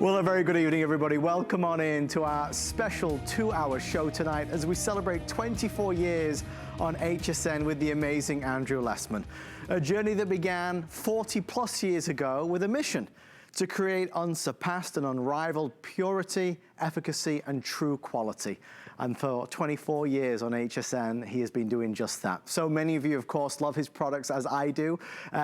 Well, a very good evening, everybody. Welcome on in to our special 2-hour show tonight as we celebrate 24 years on HSN with the amazing Andrew Lessman. A journey that began 40 plus years ago with a mission to create unsurpassed and unrivaled purity, efficacy, and true quality. And for 24 years on HSN, he has been doing just that. So many of you, of course, love his products as I do.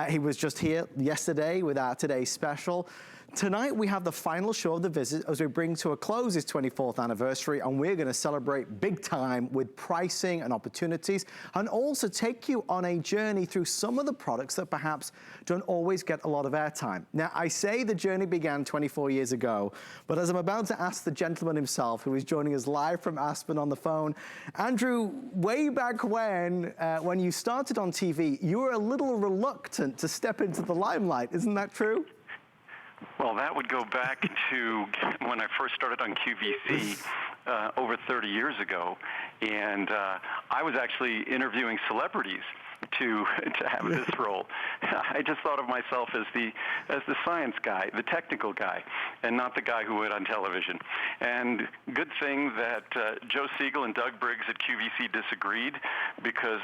He was just here yesterday with our today's special. Tonight, we have the final show of the visit as we bring to a close his 24th anniversary, and we're gonna celebrate big time with pricing and opportunities, and also take you on a journey through some of the products that perhaps don't always get a lot of airtime. Now, I say the journey began 24 years ago, but as I'm about to ask the gentleman himself, who is joining us live from Aspen on the phone, Andrew, way back when you started on TV, you were a little reluctant to step into the limelight, isn't that true? Well, that would go back to when I first started on QVC over 30 years ago, and I was actually interviewing celebrities to have this role. I just thought of myself as the science guy, the technical guy, and not the guy who went on television. And good thing that Joe Siegel and Doug Briggs at QVC disagreed, because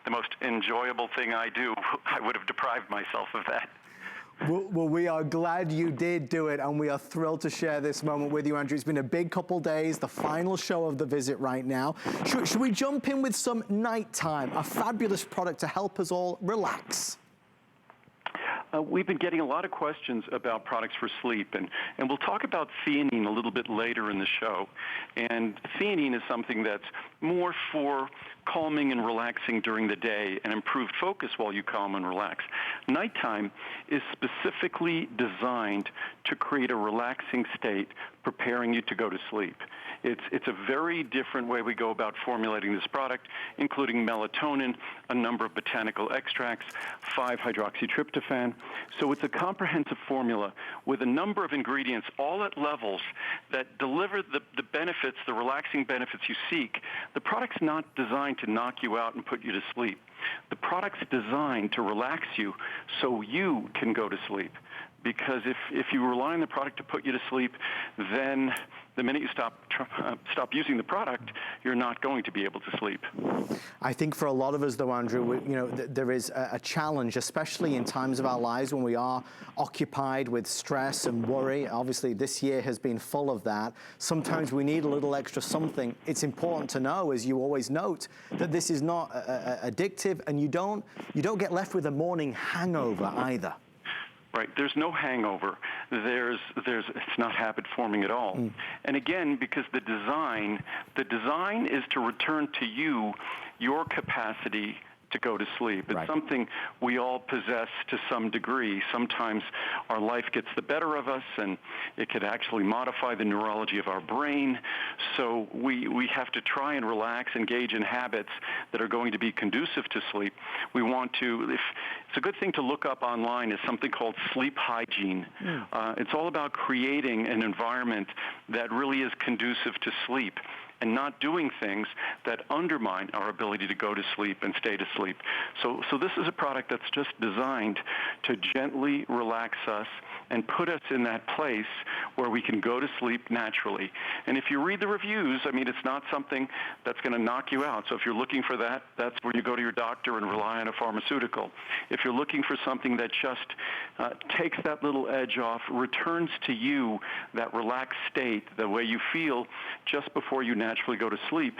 the most enjoyable thing I do, I would have deprived myself of that. Well, we are glad you did do it, and we are thrilled to share this moment with you, Andrew. It's been a big couple days, the final show of the visit right now. Should we jump in with some nighttime, a fabulous product to help us all relax? We've been getting a lot of questions about products for sleep, and we'll talk about theanine a little bit later in the show. And theanine is something that's more for calming and relaxing during the day and improved focus while you calm and relax. Nighttime is specifically designed to create a relaxing state, preparing you to go to sleep. It's a very different way we go about formulating this product, including melatonin, a number of botanical extracts, 5-hydroxytryptophan. So it's a comprehensive formula with a number of ingredients, all at levels that deliver the benefits, the relaxing benefits you seek. The product's not designed to knock you out and put you to sleep. The product's designed to relax you so you can go to sleep. Because if you rely on the product to put you to sleep, then the minute you stop using the product, you're not going to be able to sleep. I think for a lot of us, though, Andrew, there is a challenge, especially in times of our lives when we are occupied with stress and worry. Obviously, this year has been full of that. Sometimes we need a little extra something. It's important to know, as you always note, that this is not addictive, and you don't get left with a morning hangover either. Right. There's no hangover. It's not habit forming at all. And again, because the design is to return to you your capacity to go to sleep. It's something we all possess to some degree. Sometimes our life gets the better of us, and it could actually modify the neurology of our brain. So we have to try and relax, engage in habits that are going to be conducive to sleep. We want to, it's a good thing to look up online, is something called sleep hygiene. It's all about creating an environment that really is conducive to sleep, and not doing things that undermine our ability to go to sleep and stay to sleep. So this is a product that's just designed to gently relax us and put us in that place where we can go to sleep naturally. And if you read the reviews, I mean, it's not something that's going to knock you out. So if you're looking for that, that's where you go to your doctor and rely on a pharmaceutical. If you're looking for something that just takes that little edge off, returns to you that relaxed state, the way you feel just before you naturally go to sleep,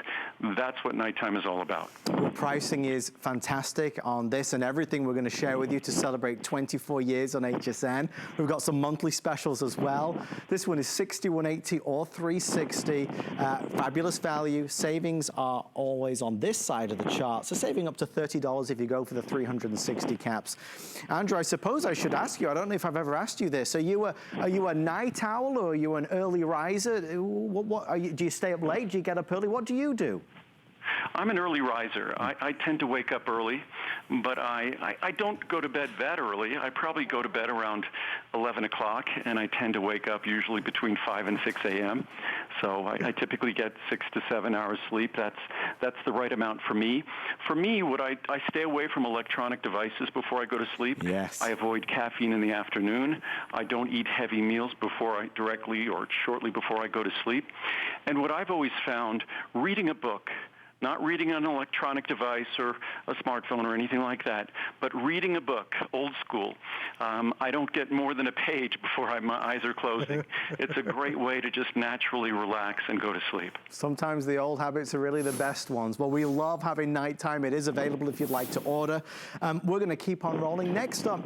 that's what nighttime is all about. Well, pricing is fantastic on this and everything we're going to share with you to celebrate 24 years on HSN. We've got some monthly specials as well. This one is $61.80 or $360. Fabulous value. Savings are always on this side of the chart. So saving up to $30 if you go for the 360 caps. Andrew, I suppose I should ask you, I don't know if I've ever asked you this, are you a night owl or are you an early riser? Do you stay up late? Do you get up early? What do you do? I'm an early riser. I tend to wake up early. but I don't go to bed that early. I probably go to bed around 11 o'clock, and I tend to wake up usually between 5 and 6 a.m. So I typically get 6 to 7 hours sleep. That's the right amount for me. For me, I stay away from electronic devices before I go to sleep. Yes. I avoid caffeine in the afternoon. I don't eat heavy meals directly or shortly before I go to sleep. And what I've always found, reading a book, not reading on an electronic device or a smartphone or anything like that, but reading a book, old school. I don't get more than a page before my eyes are closing. It's a great way to just naturally relax and go to sleep. Sometimes the old habits are really the best ones. Well, we love having nighttime. It is available if you'd like to order. We're going to keep on rolling. Next up,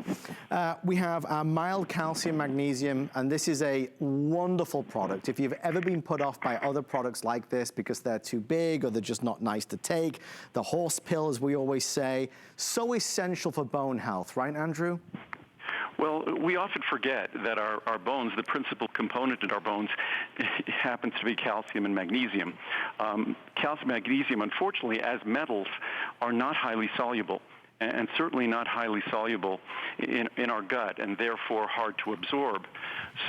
we have our mild calcium magnesium, and this is a wonderful product. If you've ever been put off by other products like this because they're too big or they're just not nice to take, the horse pill, as we always say, so essential for bone health, right, Andrew? Well, we often forget that our bones, the principal component in our bones, happens to be calcium and magnesium. Calcium and magnesium, unfortunately, as metals, are not highly soluble, and certainly not highly soluble in our gut, and therefore hard to absorb.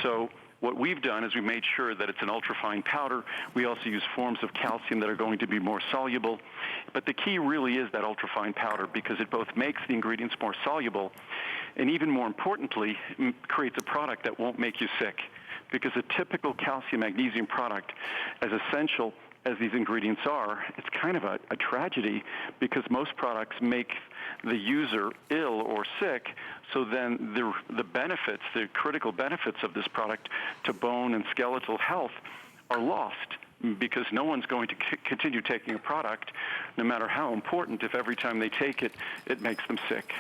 So what we've done is we made sure that it's an ultrafine powder. We also use forms of calcium that are going to be more soluble. But the key really is that ultrafine powder, because it both makes the ingredients more soluble and, even more importantly, creates a product that won't make you sick. Because a typical calcium magnesium product, as essential as these ingredients are, it's kind of a tragedy, because most products make the user ill or sick, so then the benefits, the critical benefits of this product to bone and skeletal health are lost, because no one's going to continue taking a product, no matter how important, if every time they take it, it makes them sick.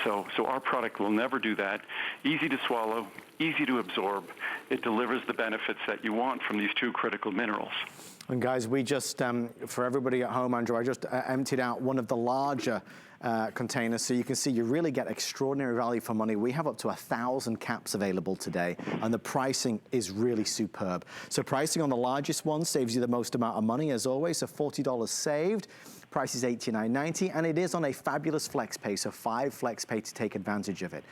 So our product will never do that. Easy to swallow, easy to absorb. It delivers the benefits that you want from these two critical minerals. And guys, we just, for everybody at home, Andrew, I just emptied out one of the larger containers, so you can see you really get extraordinary value for money. We have up to 1,000 caps available today, and the pricing is really superb. So pricing on the largest one saves you the most amount of money, as always, so $40 saved. Price is $89.90, and it is on a fabulous flex pay, so 5 flex pay to take advantage of it.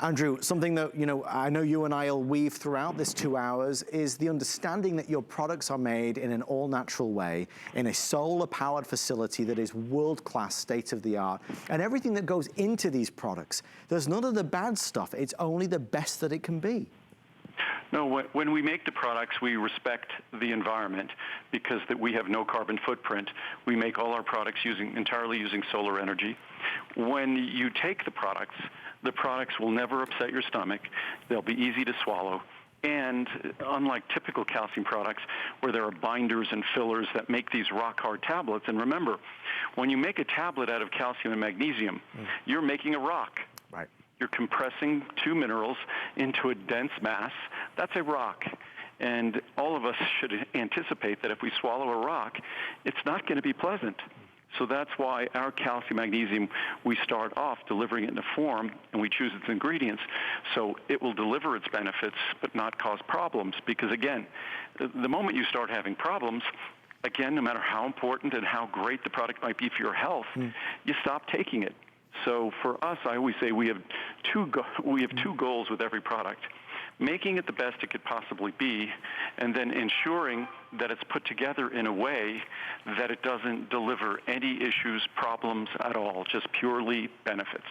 Andrew, something that, you know, I know you and I will weave throughout this 2 hours is the understanding that your products are made in an all-natural way, in a solar-powered facility that is world-class, state-of-the-art, and everything that goes into these products. There's none of the bad stuff. It's only the best that it can be. No, when we make the products, we respect the environment, because we have no carbon footprint. We make all our products entirely using solar energy. When you take the products will never upset your stomach. They'll be easy to swallow. And unlike typical calcium products, where there are binders and fillers that make these rock-hard tablets, and remember, when you make a tablet out of calcium and magnesium, you're making a rock. Right. You're compressing two minerals into a dense mass. That's a rock. And all of us should anticipate that if we swallow a rock, it's not going to be pleasant. So that's why our calcium magnesium, we start off delivering it in a form, and we choose its ingredients, so it will deliver its benefits but not cause problems. Because again, the moment you start having problems, again, no matter how important and how great the product might be for your health, you stop taking it. So for us, I always say we have two goals with every product: making it the best it could possibly be, and then ensuring that it's put together in a way that it doesn't deliver any issues, problems at all, just purely benefits.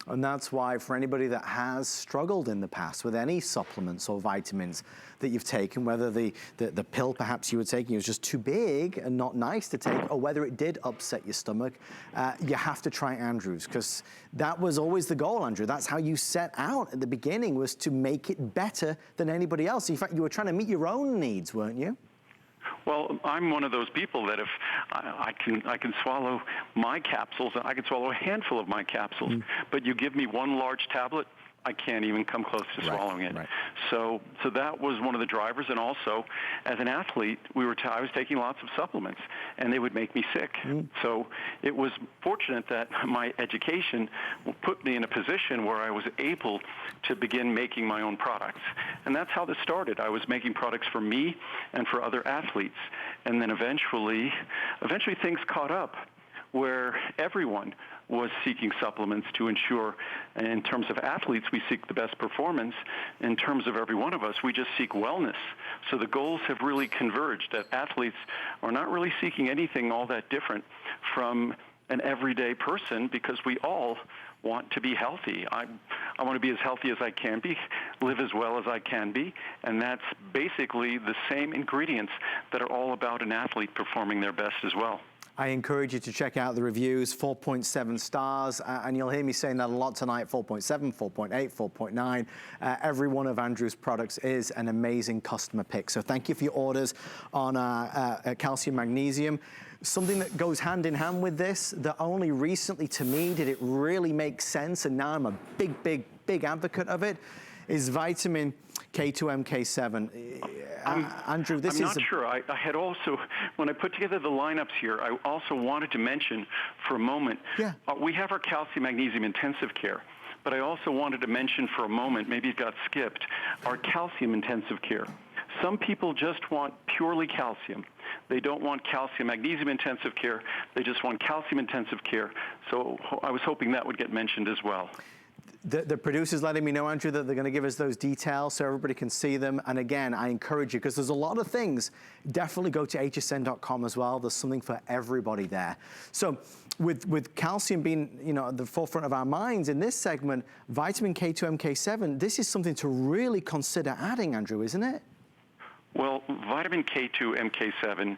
And that's why, for anybody that has struggled in the past with any supplements or vitamins that you've taken, whether the pill perhaps you were taking was just too big and not nice to take, or whether it did upset your stomach, you have to try Andrew's, because that was always the goal, Andrew. That's how you set out at the beginning, was to make it better than anybody else. In fact, you were trying to meet your own needs, weren't you? Well, I'm one of those people that if I can swallow my capsules, I can swallow a handful of my capsules, but you give me one large tablet, I can't even come close to swallowing it. Right. So that was one of the drivers. And also, as an athlete, I was taking lots of supplements, and they would make me sick. So it was fortunate that my education put me in a position where I was able to begin making my own products. And that's how this started. I was making products for me and for other athletes. And then eventually things caught up. where everyone was seeking supplements to ensure, in terms of athletes, we seek the best performance. In terms of every one of us, we just seek wellness. So the goals have really converged, that athletes are not really seeking anything all that different from an everyday person, because we all want to be healthy. I want to be as healthy as I can be, live as well as I can be, and that's basically the same ingredients that are all about an athlete performing their best as well. I encourage you to check out the reviews, 4.7 stars, and you'll hear me saying that a lot tonight, 4.7, 4.8, 4.9. Every one of Andrew's products is an amazing customer pick. So thank you for your orders on calcium magnesium. Something that goes hand in hand with this, that only recently to me did it really make sense, and now I'm a big advocate of it, is vitamin K2 MK7. Andrew, this I'm not sure. I had also, when I put together the lineups here, I also wanted to mention for a moment, we have our calcium magnesium intensive care, but I also wanted to mention for a moment, maybe it got skipped, our calcium intensive care. Some people just want purely calcium. They don't want calcium magnesium intensive care. They just want calcium intensive care. So I was hoping that would get mentioned as well. The producer's letting me know, Andrew, that they're going to give us those details so everybody can see them. And again, I encourage you, because there's a lot of things, definitely go to hsn.com as well. There's something for everybody there. So with calcium being, you know, at the forefront of our minds in this segment, vitamin K2 MK7, this is something to really consider adding, Andrew, isn't it? Well, vitamin K2 MK7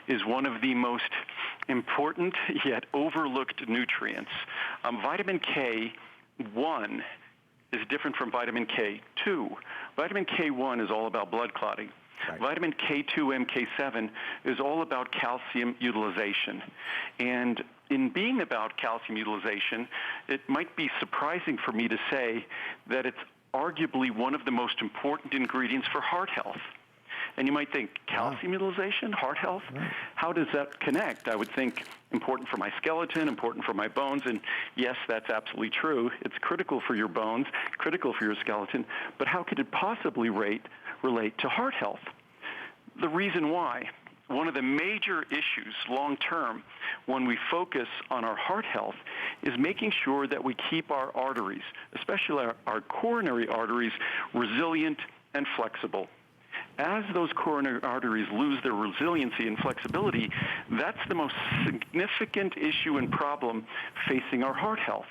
is one of the most important yet overlooked nutrients. Vitamin K1 is different from vitamin K2. Vitamin K1 is all about blood clotting. Right. Vitamin K2 MK7 is all about calcium utilization. And in being about calcium utilization, it might be surprising for me to say that it's arguably one of the most important ingredients for heart health. And you might think, calcium utilization, heart health, how does that connect? I would think important for my skeleton, important for my bones, and yes, that's absolutely true. It's critical for your bones, critical for your skeleton, but how could it possibly relate to heart health? The reason why, one of the major issues long-term when we focus on our heart health is making sure that we keep our arteries, especially our coronary arteries, resilient and flexible. As those coronary arteries lose their resiliency and flexibility, that's the most significant issue and problem facing our heart health.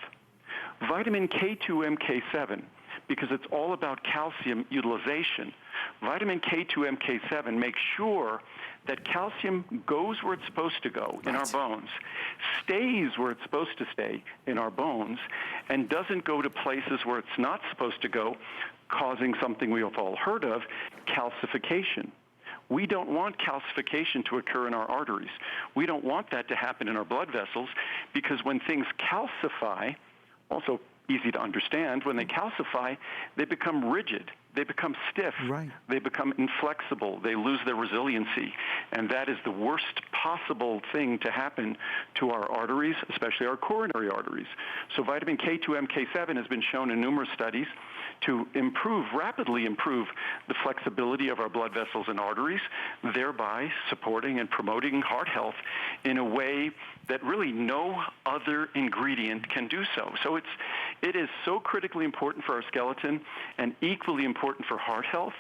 Vitamin K2 MK7, because it's all about calcium utilization, vitamin K2 MK7 makes sure that calcium goes where it's supposed to go in our bones, stays where it's supposed to stay in our bones, and doesn't go to places where it's not supposed to go, causing something we have all heard of, calcification. We don't want calcification to occur in our arteries. We don't want that to happen in our blood vessels, because when things calcify, also easy to understand, when they calcify, they become rigid. They become stiff. Right. They become inflexible. They lose their resiliency. And that is the worst possible thing to happen to our arteries, especially our coronary arteries. So vitamin K2 MK7 has been shown in numerous studies to rapidly improve the flexibility of our blood vessels and arteries, thereby supporting and promoting heart health in a way that really no other ingredient can do so. So it is so critically important for our skeleton and equally important for heart health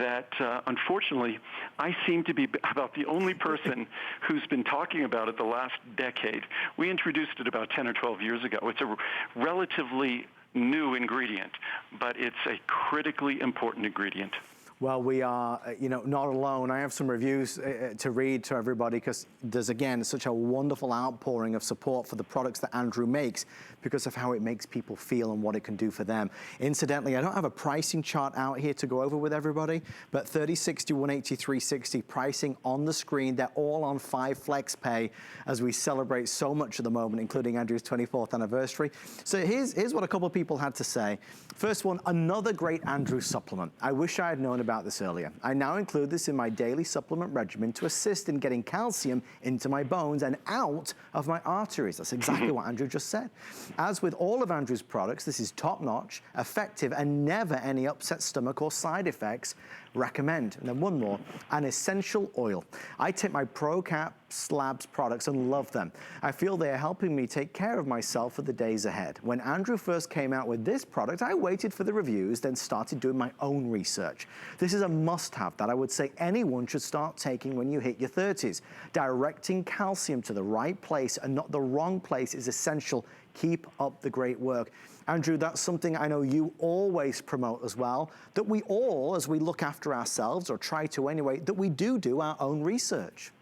that unfortunately I seem to be about the only person who's been talking about it the last decade. We introduced it about 10 or 12 years ago. It's a relatively new ingredient, but it's a critically important ingredient. Well, we are, not alone. I have some reviews to read to everybody, because there's, again, such a wonderful outpouring of support for the products that Andrew makes because of how it makes people feel and what it can do for them. Incidentally, I don't have a pricing chart out here to go over with everybody, but 30/60, 183/60 pricing on the screen. They're all on 5 Flex Pay as we celebrate so much at the moment, including Andrew's 24th anniversary. So here's what a couple of people had to say. First one, another great Andrew supplement. I wish I had known about this earlier. I now include this in my daily supplement regimen to assist in getting calcium into my bones and out of my arteries. That's exactly what Andrew just said. As with all of Andrew's products, this is top-notch, effective, and never any upset stomach or side effects. recommend. And then one more, an essential oil. I take my ProCap Labs products and love them. I feel they are helping me take care of myself for the days ahead. When Andrew first came out with this product, I waited for the reviews, then started doing my own research. This is a must-have that I would say anyone should start taking when you hit your 30s. Directing calcium to the right place and not the wrong place is essential. Keep up the great work. Andrew, that's something I know you always promote as well, that we all, as we look after ourselves, or try to anyway, that we do our own research.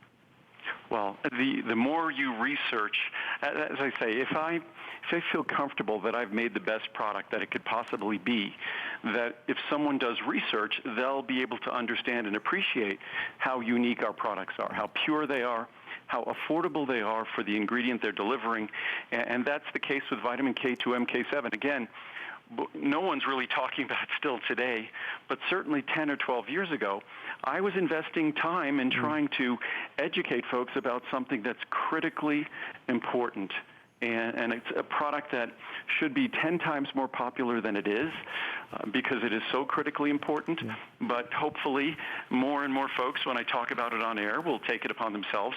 Well, the more you research, as I say, if I feel comfortable that I've made the best product that it could possibly be, that if someone does research, they'll be able to understand and appreciate how unique our products are, how pure they are, how affordable they are for the ingredient they're delivering. And that's the case with vitamin K2, MK7. Again, no one's really talking about it still today, but certainly 10 or 12 years ago, I was investing time in trying to educate folks about something that's critically important. And it's a product that should be 10 times more popular than it is because it is so critically important. Yeah. But hopefully more and more folks, when I talk about it on air, will take it upon themselves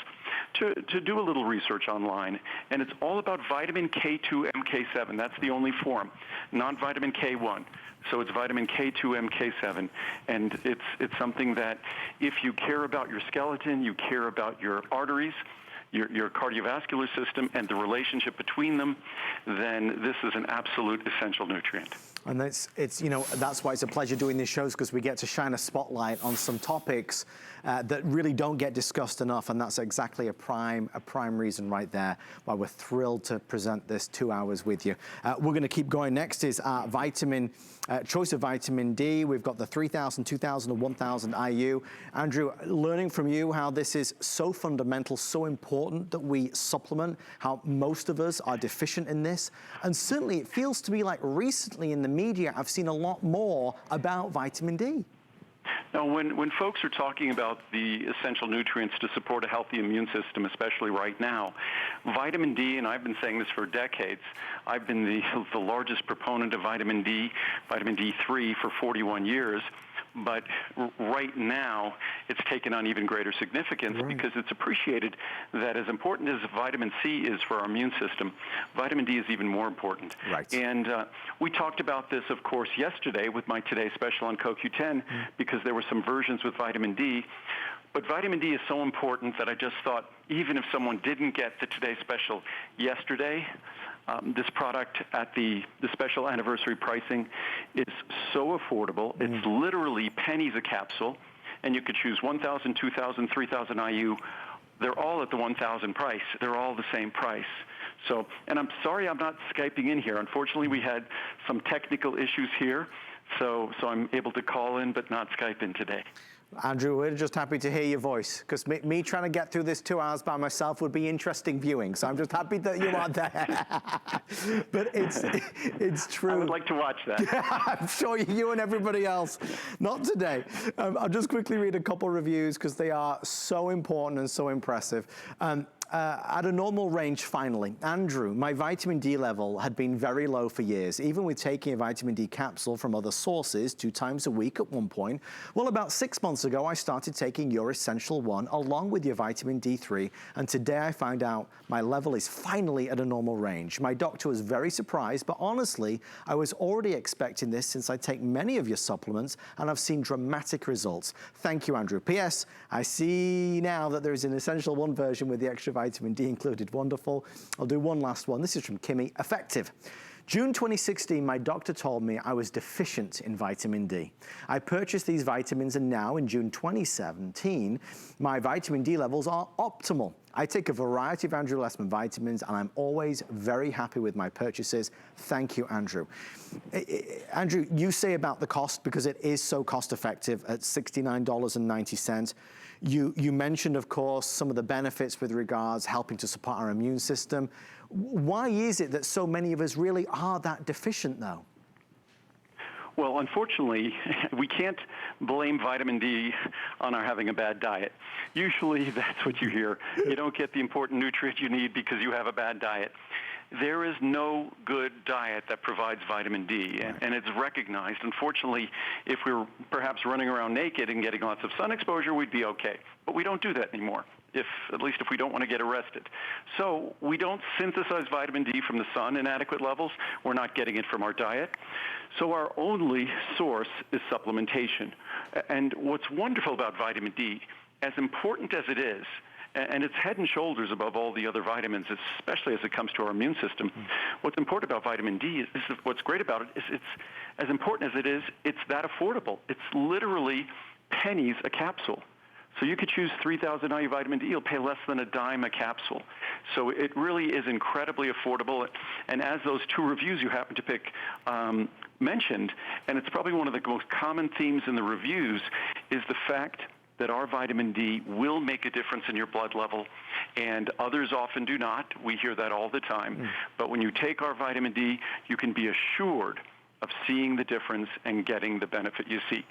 to do a little research online. And it's all about vitamin K2, MK7. That's the only form, not vitamin K1. So it's vitamin K2, MK7. And it's something that if you care about your skeleton, you care about your arteries, your cardiovascular system and the relationship between them, then this is an absolute essential nutrient. And it's you know, that's why it's a pleasure doing these shows, because we get to shine a spotlight on some topics that really don't get discussed enough, and that's exactly a prime reason right there why we're thrilled to present this 2 hours with you. We're going to keep going. Next is our choice of vitamin D. We've got the 3,000, 2,000, and 1,000 IU. Andrew, learning from you how this is so fundamental, so important that we supplement, how most of us are deficient in this, and certainly it feels to me like recently in the media I've seen a lot more about vitamin D. Now, when folks are talking about the essential nutrients to support a healthy immune system, especially right now, vitamin D, and I've been saying this for decades, I've been the largest proponent of vitamin D, vitamin D3 for 41 years. But right now, it's taken on even greater significance because it's appreciated that as important as vitamin C is for our immune system, vitamin D is even more important. Right. And we talked about this, of course, yesterday with my Today Special on CoQ10 because there were some versions with vitamin D. But vitamin D is so important that I just thought, even if someone didn't get the Today Special yesterday, this product at the special anniversary pricing is so affordable. It's literally pennies a capsule, and you could choose 1,000, 2,000, 3,000 IU. They're all at the 1,000 price. They're all the same price. So, and I'm sorry I'm not Skyping in here. Unfortunately, we had some technical issues here, so I'm able to call in but not Skype in today. Andrew, we're just happy to hear your voice, because me trying to get through this 2 hours by myself would be interesting viewing. So I'm just happy that you are there. But it's true. I would like to watch that. I'm sure you and everybody else. Not today. I'll just quickly read a couple reviews because they are so important and so impressive. At a normal range, finally. Andrew, my vitamin D level had been very low for years, even with taking a vitamin D capsule from other sources 2 times a week at one point. Well, about 6 months ago, I started taking your Essential One along with your vitamin D3, and today I found out my level is finally at a normal range. My doctor was very surprised, but honestly, I was already expecting this since I take many of your supplements, and I've seen dramatic results. Thank you, Andrew. P.S. I see now that there is an Essential One version with the extra vitamin D included. Wonderful. I'll do one last one. This is from Kimmy. Effective. June 2016, my doctor told me I was deficient in vitamin D. I purchased these vitamins, and now in June 2017, my vitamin D levels are optimal. I take a variety of Andrew Lessman vitamins, and I'm always very happy with my purchases. Thank you, Andrew. Andrew, you say about the cost, because it is so cost effective at $69.90. You mentioned, of course, some of the benefits with regards helping to support our immune system. Why is it that so many of us really are that deficient, though? Well, unfortunately, we can't blame vitamin D on our having a bad diet. Usually that's what you hear. You don't get the important nutrient you need because you have a bad diet. there is no good diet that provides vitamin D, and it's recognized. Unfortunately, if we were perhaps running around naked and getting lots of sun exposure, we'd be okay. But we don't do that anymore, at least if we don't want to get arrested. So we don't synthesize vitamin D from the sun in adequate levels. We're not getting it from our diet. So our only source is supplementation. And what's wonderful about vitamin D, as important as it is, and it's head and shoulders above all the other vitamins, especially as it comes to our immune system. What's important about vitamin D is what's great about it is it's as important as it is, it's that affordable. It's literally pennies a capsule. So you could choose 3,000 IU vitamin D, you'll pay less than a dime a capsule. So it really is incredibly affordable. And as those two reviews you happen to pick mentioned, and it's probably one of the most common themes in the reviews, is the fact that our vitamin D will make a difference in your blood level, and others often do not. We hear that all the time. But when you take our vitamin D, you can be assured of seeing the difference and getting the benefit you seek.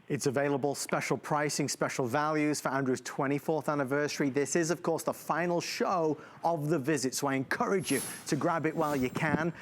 It's available, special pricing, special values for Andrew's 24th anniversary. This is, of course, the final show of the visit, so I encourage you to grab it while you can.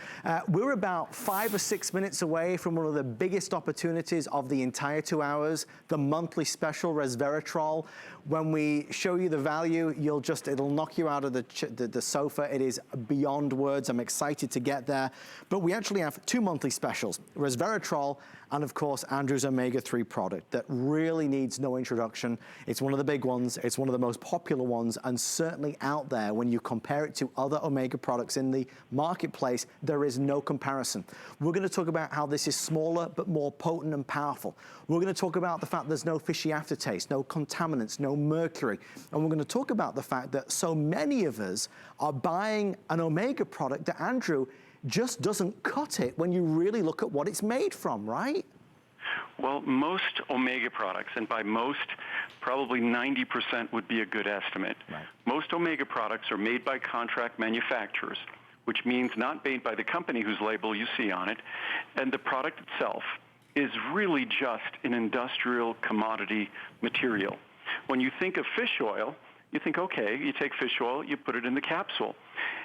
We're about 5 or 6 minutes away from one of the biggest opportunities of the entire 2 hours, the monthly special resveratrol. When we show you the value, it'll knock you out of the sofa. It is beyond words. I'm excited to get there. But we actually have 2 monthly specials, resveratrol and, of course, Andrew's omega-3 product that really needs no introduction. It's one of the big ones. It's one of the most popular ones, and certainly out there, when you compare it to other omega products in the marketplace, there is no comparison. We're going to talk about how this is smaller but more potent and powerful. We're going to talk about the fact there's no fishy aftertaste, no contaminants, no mercury. And we're going to talk about the fact that so many of us are buying an omega product that Andrew just doesn't cut it when you really look at what it's made from, right? Well, most omega products, and by most, probably 90% would be a good estimate. Right. Most omega products are made by contract manufacturers, which means not made by the company whose label you see on it, and the product itself is really just an industrial commodity material. When you think of fish oil, you think, okay, you take fish oil, you put it in the capsule.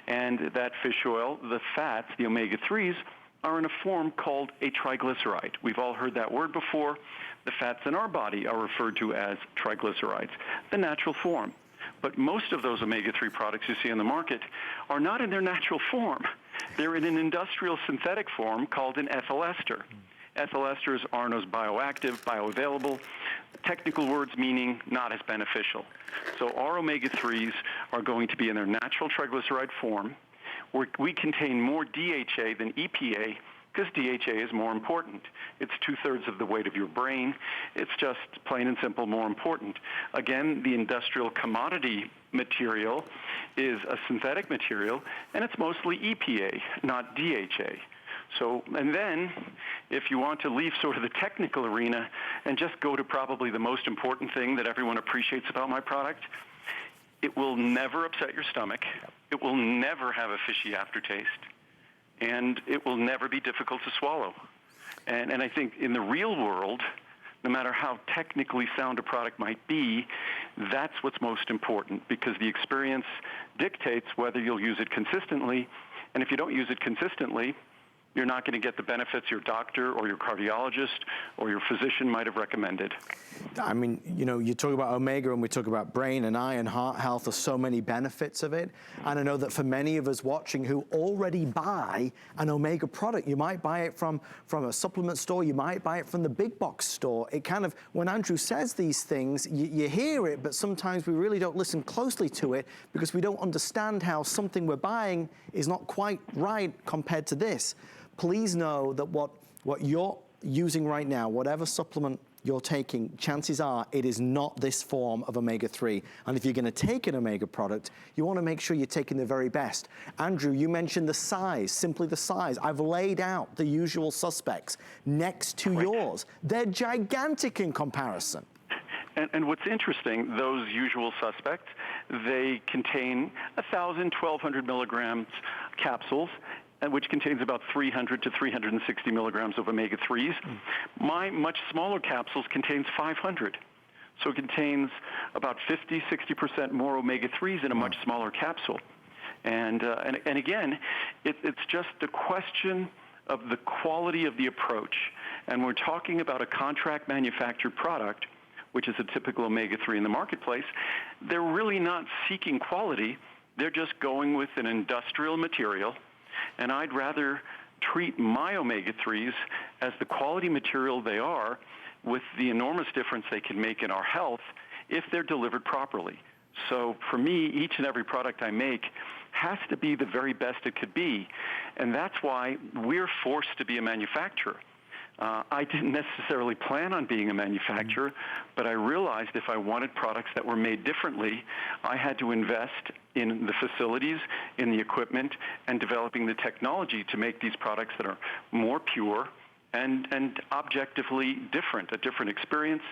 And that fish oil, the fats, the omega-3s, are in a form called a triglyceride. We've all heard that word before. The fats in our body are referred to as triglycerides, the natural form. But most of those omega-3 products you see in the market are not in their natural form. They're in an industrial synthetic form called an ethyl ester. Ethyl esters aren't as bioactive, bioavailable, technical words meaning not as beneficial. So our omega-3s are going to be in their natural triglyceride form. We contain more DHA than EPA because DHA is more important. It's 2/3 of the weight of your brain. It's just plain and simple more important. Again, the industrial commodity material is a synthetic material, and it's mostly EPA, not DHA. So, and then, if you want to leave sort of the technical arena and just go to probably the most important thing that everyone appreciates about my product, it will never upset your stomach. It will never have a fishy aftertaste. And it will never be difficult to swallow. And I think in the real world, no matter how technically sound a product might be, that's what's most important, because the experience dictates whether you'll use it consistently. And if you don't use it consistently, you're not going to get the benefits your doctor or your cardiologist or your physician might have recommended. I mean, you know, you talk about omega and we talk about brain and eye and heart health. There's so many benefits of it. And I know that for many of us watching who already buy an omega product, you might buy it from a supplement store, you might buy it from the big box store. It kind of, when Andrew says these things, you hear it, but sometimes we really don't listen closely to it because we don't understand how something we're buying is not quite right compared to this. Please know that what you're using right now, whatever supplement you're taking, chances are it is not this form of omega-3. And if you're going to take an omega product, you want to make sure you're taking the very best. Andrew, you mentioned the size, simply the size. I've laid out the usual suspects next to yours. They're gigantic in comparison. And what's interesting, those usual suspects, they contain 1,000, 1,200 milligrams capsules, which contains about 300 to 360 milligrams of omega-3s. My much smaller capsules contains 500. So it contains about 50, 60% more omega-3s in a much smaller capsule. And again, it's just a question of the quality of the approach. And we're talking about a contract manufactured product, which is a typical omega-3 in the marketplace. They're really not seeking quality. They're just going with an industrial material. And I'd rather treat my omega-3s as the quality material they are, with the enormous difference they can make in our health if they're delivered properly. So for me, each and every product I make has to be the very best it could be. And that's why we're forced to be a manufacturer. I didn't necessarily plan on being a manufacturer, but I realized if I wanted products that were made differently, I had to invest in the facilities, in the equipment, and developing the technology to make these products that are more pure and objectively different, a different experience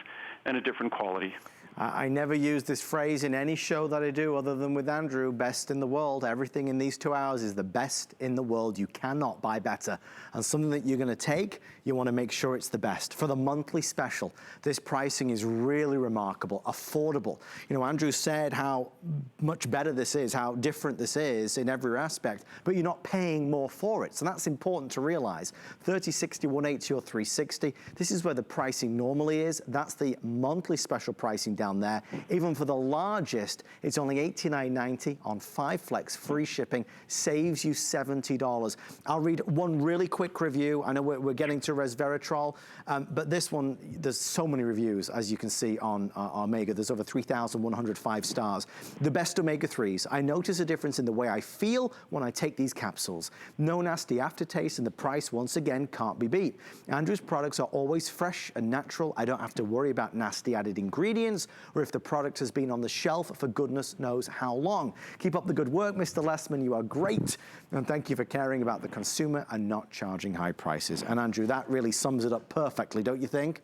and a different quality. I never use this phrase in any show that I do other than with Andrew, best in the world. Everything in these 2 hours is the best in the world. You cannot buy better. And something that you're gonna take, you wanna make sure it's the best. For the monthly special, this pricing is really remarkable, affordable. You know, Andrew said how much better this is, how different this is in every aspect, but you're not paying more for it. So that's important to realize. 30, 60, 180 or 360. This is where the pricing normally is. That's the monthly special pricing down there. Even for the largest, it's only $89.90 on 5 flex, free shipping, saves you $70. I'll read one really quick review. I know we're getting to resveratrol, but this one, there's so many reviews, as you can see on Omega. There's over 3,105 stars. The best omega-3s. I notice a difference in the way I feel when I take these capsules. No nasty aftertaste, and the price, once again, can't be beat. Andrew's products are always fresh and natural. I don't have to worry about nasty added ingredients, or if the product has been on the shelf for goodness knows how long. Keep up the good work, Mr. Lessman. You are great. And thank you for caring about the consumer and not charging high prices. And Andrew, that really sums it up perfectly, don't you think?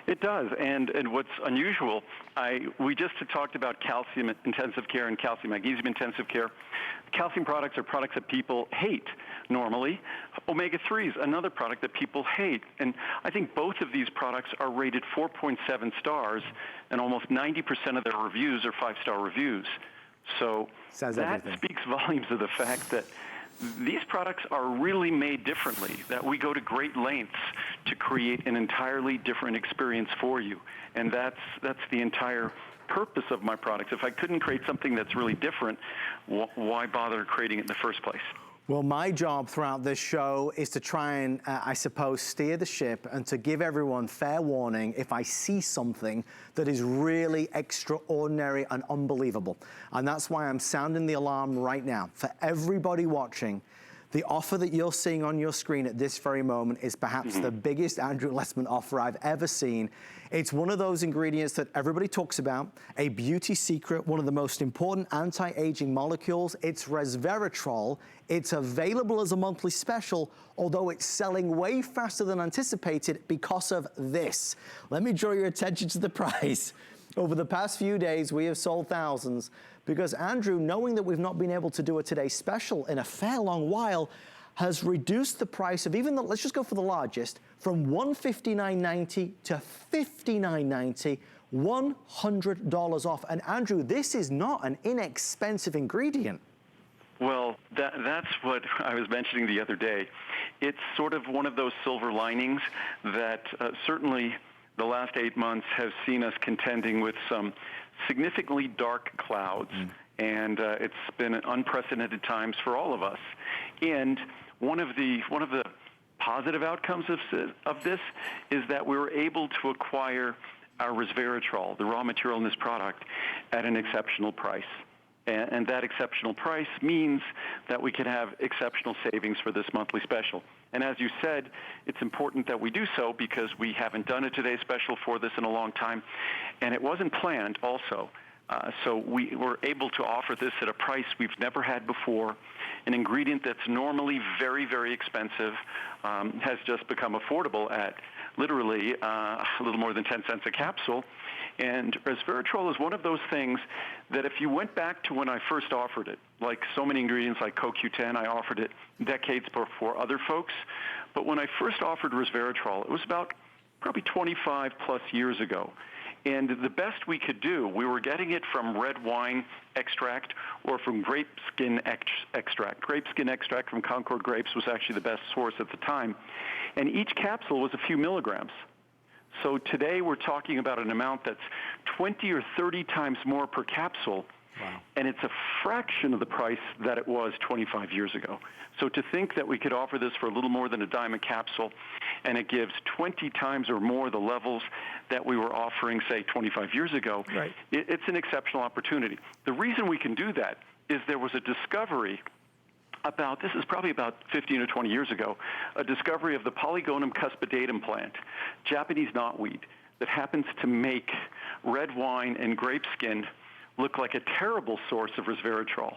It does, and what's unusual, we just talked about calcium intensive care and calcium magnesium intensive care. Calcium products are products that people hate normally. Omega-3s, another product that people hate. And I think both of these products are rated 4.7 stars, and almost 90% of their reviews are 5-star reviews. So that speaks volumes of the fact that these products are really made differently, that we go to great lengths to create an entirely different experience for you. And that's the entire purpose of my products. If I couldn't create something that's really different, why bother creating it in the first place? Well, my job throughout this show is to try and, I suppose, steer the ship and to give everyone fair warning if I see something that is really extraordinary and unbelievable. And that's why I'm sounding the alarm right now. For everybody watching, the offer that you're seeing on your screen at this very moment is perhaps the biggest Andrew Lessman offer I've ever seen. It's one of those ingredients that everybody talks about, a beauty secret, one of the most important anti-aging molecules. It's resveratrol. It's available as a monthly special, although it's selling way faster than anticipated because of this. Let me draw your attention to the price. Over the past few days, we have sold thousands because Andrew, knowing that we've not been able to do a Today Special in a fair long while, has reduced the price of even the, let's just go for the largest, from $159.90 to $59.90, $100 off. And Andrew, this is not an inexpensive ingredient. Well, that's what I was mentioning the other day. It's sort of one of those silver linings that certainly the last 8 months have seen us contending with some significantly dark clouds, and it's been unprecedented times for all of us. And one of the positive outcomes of this is that we were able to acquire our resveratrol, the raw material in this product, at an exceptional price. And that exceptional price means that we can have exceptional savings for this monthly special. And as you said, it's important that we do so because we haven't done a Today Special for this in a long time, and it wasn't planned also. So we were able to offer this at a price we've never had before. An ingredient that's normally very, very expensive has just become affordable at literally a little more than 10 cents a capsule. And resveratrol is one of those things that if you went back to when I first offered it, like so many ingredients like CoQ10, I offered it decades before other folks. But when I first offered resveratrol, it was about probably 25 plus years ago. And the best we could do, we were getting it from red wine extract or from grape skin extract. Grape skin extract from Concord grapes was actually the best source at the time. And each capsule was a few milligrams. So today we're talking about an amount that's 20 or 30 times more per capsule. Wow. And it's a fraction of the price that it was 25 years ago. So to think that we could offer this for a little more than a dime a capsule, and it gives 20 times or more the levels that we were offering, say, 25 years ago, right. It's an exceptional opportunity. The reason we can do that is there was a discovery about, this is probably about 15 or 20 years ago, a discovery of the Polygonum cuspidatum plant, Japanese knotweed, that happens to make red wine and grape skin look like a terrible source of resveratrol.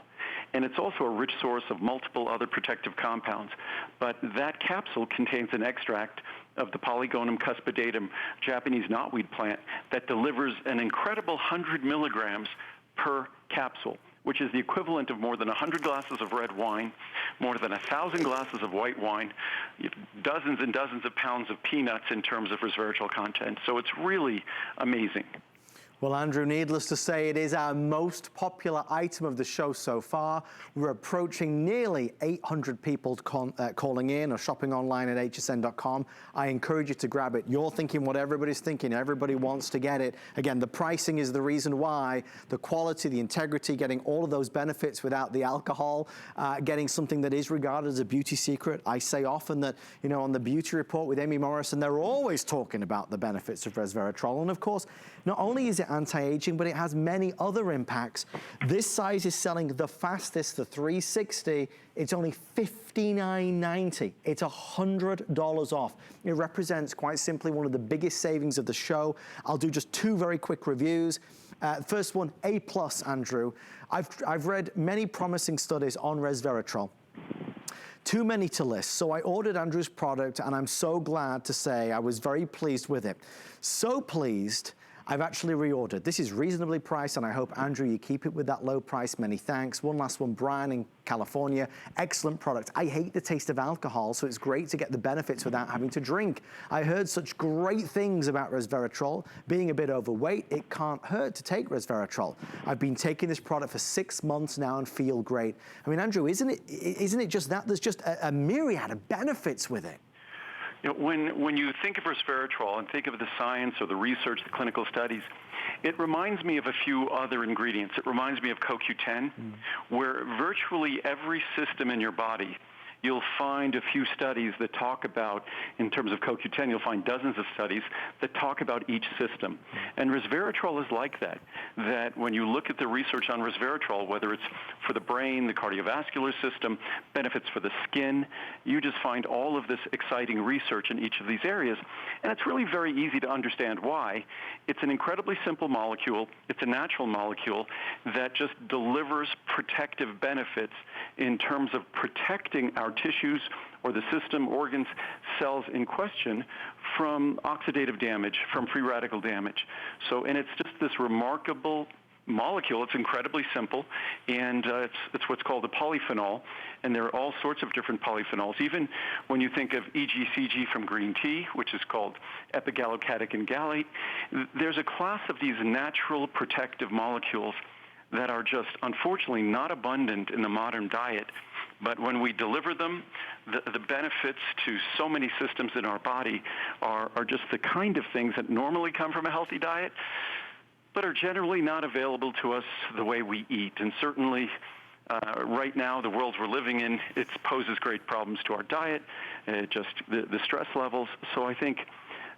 And it's also a rich source of multiple other protective compounds. But that capsule contains an extract of the Polygonum cuspidatum Japanese knotweed plant that delivers an incredible 100 milligrams per capsule, which is the equivalent of more than 100 glasses of red wine, more than 1,000 glasses of white wine, dozens and dozens of pounds of peanuts in terms of resveratrol content. So it's really amazing. Well, Andrew, needless to say, it is our most popular item of the show so far. We're approaching nearly 800 people calling in or shopping online at hsn.com. I encourage you to grab it. You're thinking what everybody's thinking. Everybody wants to get it. Again, the pricing is the reason why. The quality, the integrity, getting all of those benefits without the alcohol, getting something that is regarded as a beauty secret. I say often that, you know, on the Beauty Report with Amy Morrison, they're always talking about the benefits of resveratrol. And of course, not only is it anti-aging, but it has many other impacts. This size is selling the fastest, the 360. It's only $59.90. It's $100 off. It represents, quite simply, one of the biggest savings of the show. I'll do just two very quick reviews. First one, A+, Andrew. I've read many promising studies on resveratrol. Too many to list, so I ordered Andrew's product, and I'm so glad to say I was very pleased with it. So pleased, I've actually reordered. This is reasonably priced, and I hope, Andrew, you keep it with that low price. Many thanks. One last one, Bran in California. Excellent product. I hate the taste of alcohol, so it's great to get the benefits without having to drink. I heard such great things about resveratrol. Being a bit overweight, it can't hurt to take resveratrol. I've been taking this product for 6 months now and feel great. I mean, Andrew, isn't it just that? There's just a myriad of benefits with it. You know, when you think of resveratrol and think of the science or the research, the clinical studies, it reminds me of a few other ingredients. It reminds me of CoQ10, where virtually every system in your body, you'll find a few studies that talk about, in terms of CoQ10, you'll find dozens of studies that talk about each system. And resveratrol is like that, that when you look at the research on resveratrol, whether it's for the brain, the cardiovascular system, benefits for the skin, you just find all of this exciting research in each of these areas. And it's really very easy to understand why. It's an incredibly simple molecule. It's a natural molecule that just delivers protective benefits in terms of protecting our tissues or the system, organs, cells in question from oxidative damage, from free radical damage. So, and it's just this remarkable molecule. It's incredibly simple, and it's what's called a polyphenol, and there are all sorts of different polyphenols. Even when you think of EGCG from green tea, which is called epigallocatechin gallate, there's a class of these natural protective molecules that are just, unfortunately, not abundant in the modern diet. But when we deliver them, the benefits to so many systems in our body are just the kind of things that normally come from a healthy diet, but are generally not available to us the way we eat. And certainly, right now, the world we're living in, it poses great problems to our diet, just the stress levels. So I think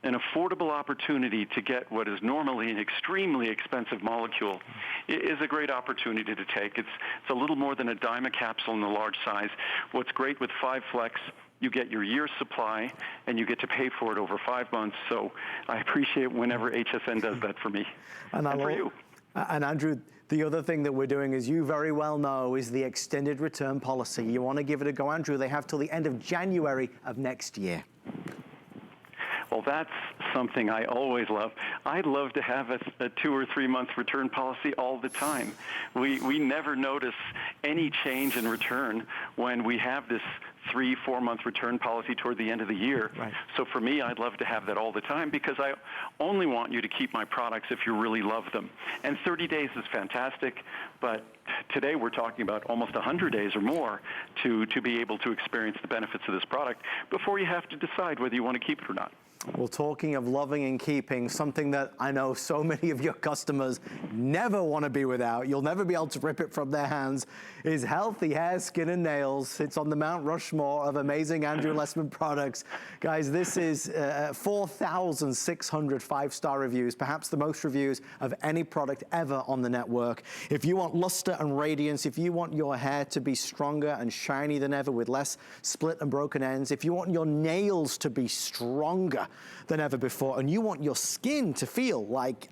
an affordable opportunity to get what is normally an extremely expensive molecule is a great opportunity to take. It's a little more than a dime a capsule in the large size. What's great with 5 Flex, you get your year's supply, and you get to pay for it over 5 months. So I appreciate whenever HSN does that for me and for you. And Andrew, the other thing that we're doing, as you very well know, is the extended return policy. You want to give it a go, Andrew. They have till the end of January of next year. Well, that's something I always love. I'd love to have a 2 or 3 month return policy all the time. We never notice any change in return when we have this 3-4 month return policy toward the end of the year. Right. So for me, I'd love to have that all the time because I only want you to keep my products if you really love them. And 30 days is fantastic, but today we're talking about almost 100 days or more to be able to experience the benefits of this product before you have to decide whether you want to keep it or not. Well, talking of loving and keeping, something that I know so many of your customers never want to be without, you'll never be able to rip it from their hands, is healthy hair, skin, and nails. It's on the Mount Rushmore of amazing Andrew Lessman products. Guys, this is 4,600 five-star reviews, perhaps the most reviews of any product ever on the network. If you want luster and radiance, if you want your hair to be stronger and shiny than ever with less split and broken ends, if you want your nails to be stronger than ever before, and you want your skin to feel like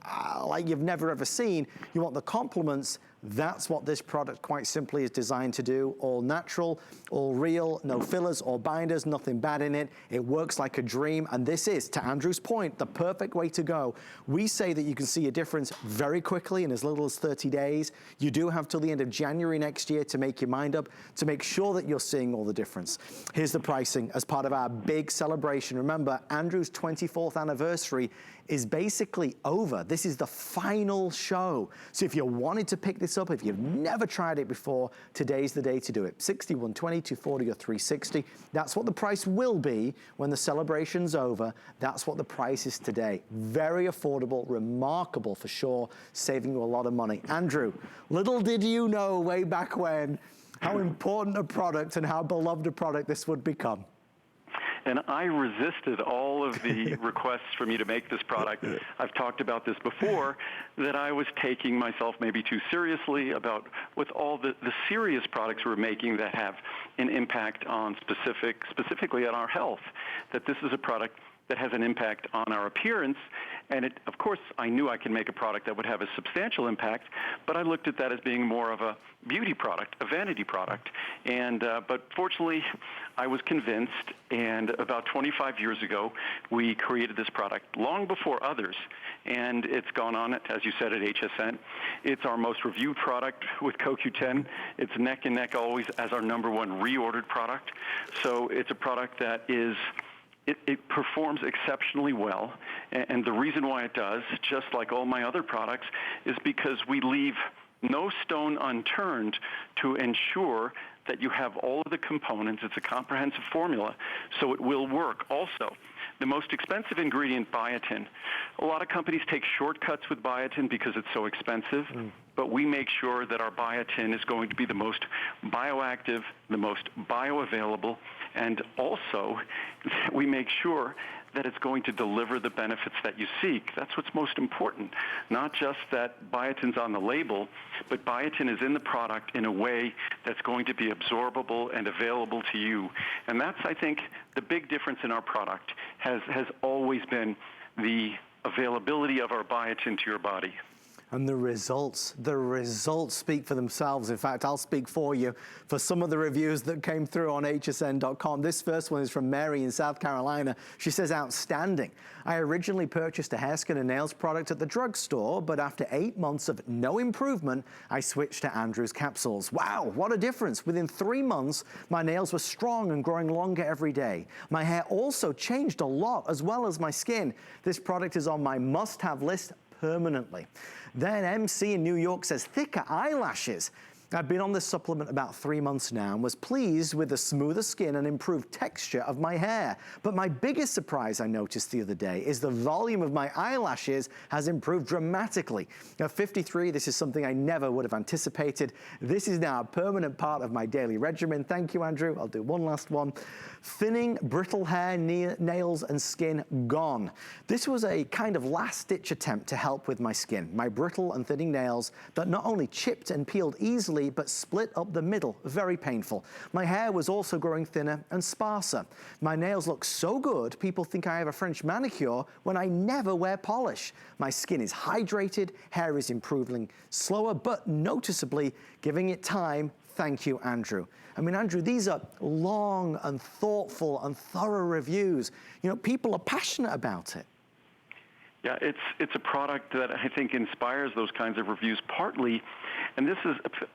you've never ever seen, you want the compliments, that's what this product quite simply is designed to do. All natural, all real, no fillers or binders, nothing bad in it. It works like a dream, and this is, to Andrew's point, the perfect way to go. We say that you can see a difference very quickly in as little as 30 days. You do have till the end of January next year to make your mind up, to make sure that you're seeing all the difference. Here's the pricing as part of our big celebration. Remember, Andrew's 24th anniversary is basically over. This is the final show. So if you wanted to pick this up, if you've never tried it before, today's the day to do it. $60, $120, $240, or $360. That's what the price will be when the celebration's over. That's what the price is today. Very affordable, remarkable for sure, saving you a lot of money. Andrew, little did you know way back when how important a product and how beloved a product this would become. And I resisted all of the requests for me to make this product. I've talked about this before, that I was taking myself maybe too seriously about with all the serious products we're making that have an impact on specifically on our health, that this is a product that has an impact on our appearance. And it, of course, I knew I could make a product that would have a substantial impact, but I looked at that as being more of a beauty product, a vanity product. And but fortunately, I was convinced, and about 25 years ago, we created this product long before others, and it's gone on, as you said, at HSN. It's our most reviewed product with CoQ10. It's neck and neck always as our #1 reordered product. So it's a product that is it performs exceptionally well, and the reason why it does, just like all my other products, is because we leave no stone unturned to ensure that you have all of the components. It's a comprehensive formula, so it will work. Also, the most expensive ingredient, biotin. A lot of companies take shortcuts with biotin because it's so expensive, but we make sure that our biotin is going to be the most bioactive, the most bioavailable, and also we make sure that it's going to deliver the benefits that you seek. That's what's most important. Not just that biotin's on the label, but biotin is in the product in a way that's going to be absorbable and available to you. And that's, I think, the big difference in our product has always been the availability of our biotin to your body. And the results speak for themselves. In fact, I'll speak for you for some of the reviews that came through on hsn.com. This first one is from Mary in South Carolina. She says, outstanding. I originally purchased a hair, skin, and nails product at the drugstore, but after 8 months of no improvement, I switched to Andrew's capsules. Wow, what a difference. Within 3 months, my nails were strong and growing longer every day. My hair also changed a lot, as well as my skin. This product is on my must-have list permanently. Then MC in New York says, thicker eyelashes. I've been on this supplement about 3 months now and was pleased with the smoother skin and improved texture of my hair. But my biggest surprise I noticed the other day is the volume of my eyelashes has improved dramatically. At 53, this is something I never would have anticipated. This is now a permanent part of my daily regimen. Thank you, Andrew. I'll do one last one. Thinning, brittle hair, nails, and skin gone. This was a kind of last-ditch attempt to help with my skin. My brittle and thinning nails that not only chipped and peeled easily, but split up the middle. Very painful. My hair was also growing thinner and sparser. My nails look so good, people think I have a French manicure when I never wear polish. My skin is hydrated, hair is improving slower, but noticeably giving it time. Thank you, Andrew. I mean, Andrew, these are long and thoughtful and thorough reviews. You know, people are passionate about it. Yeah, it's a product that I think inspires those kinds of reviews partly, and